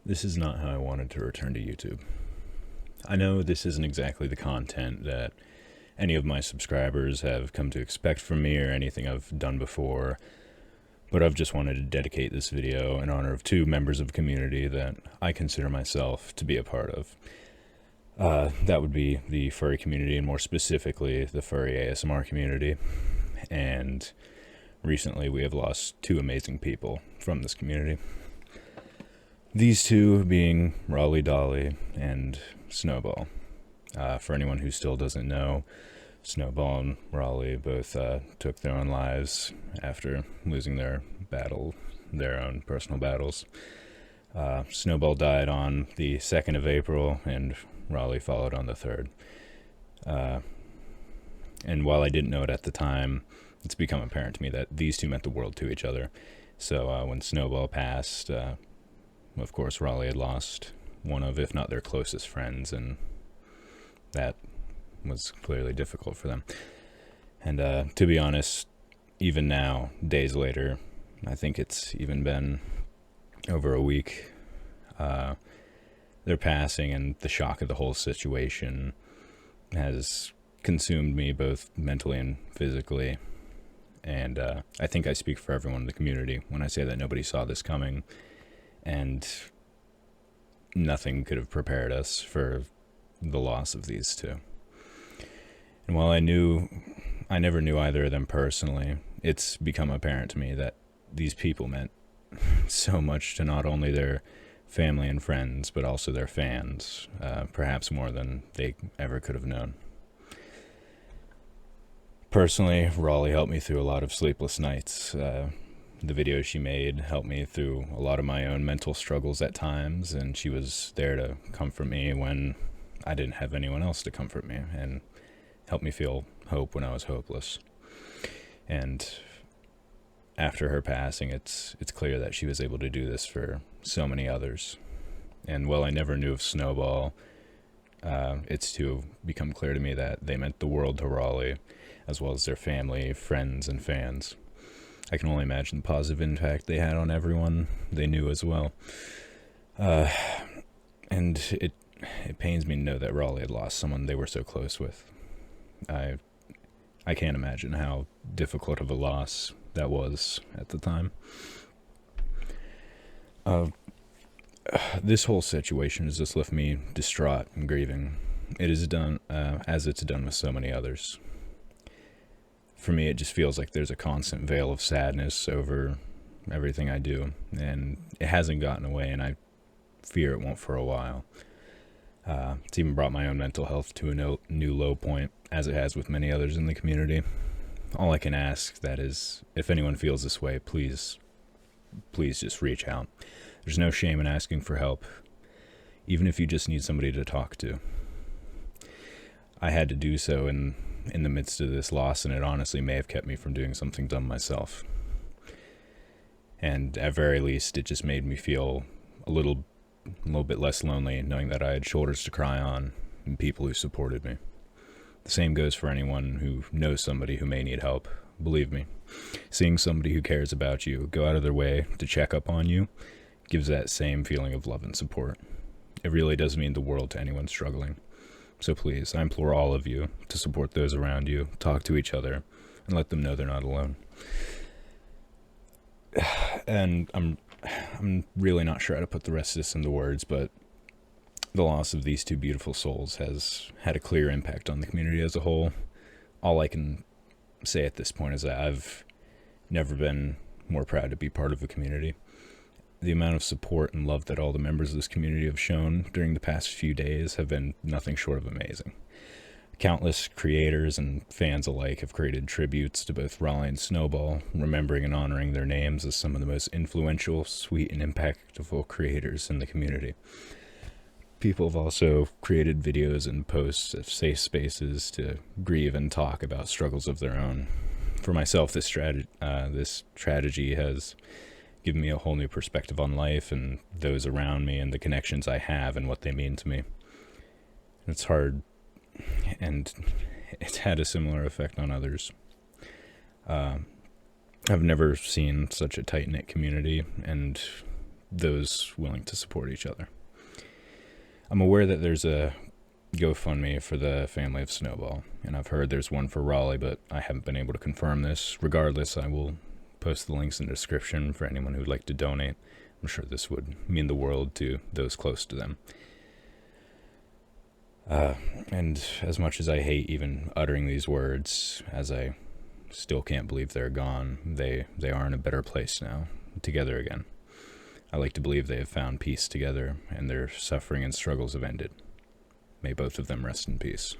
This is not how I wanted to return to YouTube. I know this isn't exactly the content that any of my subscribers have come to expect from me or anything I've done before, but I've just wanted to dedicate this video in honor of two members of a community that I consider myself to be a part of. That would be the furry community, and more specifically, the furry ASMR community. And recently we have lost two amazing people from this community. These two being Rali and Snowball. For anyone who still doesn't know, Snowball and Rali both took their own lives after losing their own personal battles. Snowball died on the 2nd of April, and Rali followed on the 3rd. And while I didn't know it at the time, it's become apparent to me that these two meant the world to each other. So when Snowball passed, of course, Rali had lost one of, if not their closest friends, and that was clearly difficult for them. And to be honest, even now, days later, I think it's even been over a week, their passing and the shock of the whole situation has consumed me both mentally and physically. And I think I speak for everyone in the community when I say that nobody saw this coming, and nothing could have prepared us for the loss of these two. And while I never knew either of them personally, it's become apparent to me that these people meant so much to not only their family and friends, but also their fans, perhaps more than they ever could have known. Personally, Raleigh helped me through a lot of sleepless nights. The videos she made helped me through a lot of my own mental struggles at times, and she was there to comfort me when I didn't have anyone else to comfort me, and helped me feel hope when I was hopeless. And after her passing, it's clear that she was able to do this for so many others. And while I never knew of Snowball, it's to become clear to me that they meant the world to Raleigh, as well as their family, friends, and fans. I can only imagine the positive impact they had on everyone they knew as well. And it pains me to know that Raleigh had lost someone they were so close with. I can't imagine how difficult of a loss that was at the time. This whole situation has just left me distraught and grieving. It is done, as it's done with so many others. For me, it just feels like there's a constant veil of sadness over everything I do, and it hasn't gotten away, and I fear it won't for a while. It's even brought my own mental health to a new low point, as it has with many others in the community. All I can ask, that is, if anyone feels this way, please just reach out. There's no shame in asking for help, even if you just need somebody to talk to. I had to do so in the midst of this loss, and it honestly may have kept me from doing something dumb myself. And at very least, it just made me feel a little bit less lonely, knowing that I had shoulders to cry on and people who supported me. The same goes for anyone who knows somebody who may need help. Believe me, seeing somebody who cares about you go out of their way to check up on you gives that same feeling of love and support. It really does mean the world to anyone struggling. So please, I implore all of you to support those around you, talk to each other, and let them know they're not alone. And I'm really not sure how to put the rest of this into words, but the loss of these two beautiful souls has had a clear impact on the community as a whole. All I can say at this point is that I've never been more proud to be part of a community. The amount of support and love that all the members of this community have shown during the past few days have been nothing short of amazing. Countless creators and fans alike have created tributes to both Raleigh and Snowball, remembering and honoring their names as some of the most influential, sweet, and impactful creators in the community. People have also created videos and posts of safe spaces to grieve and talk about struggles of their own. For myself, this tragedy has given me a whole new perspective on life and those around me and the connections I have and what they mean to me. It's hard, and it's had a similar effect on others. I've never seen such a tight-knit community, and those willing to support each other. I'm aware that there's a GoFundMe for the family of Snowball, and I've heard there's one for Raleigh, but I haven't been able to confirm this. Regardless, I will post the links in the description for anyone who'd like to donate. I'm sure this would mean the world to those close to them. And as much as I hate even uttering these words, as I still can't believe they're gone, they are in a better place now, together again. I like to believe they have found peace together, and their suffering and struggles have ended. May both of them rest in peace.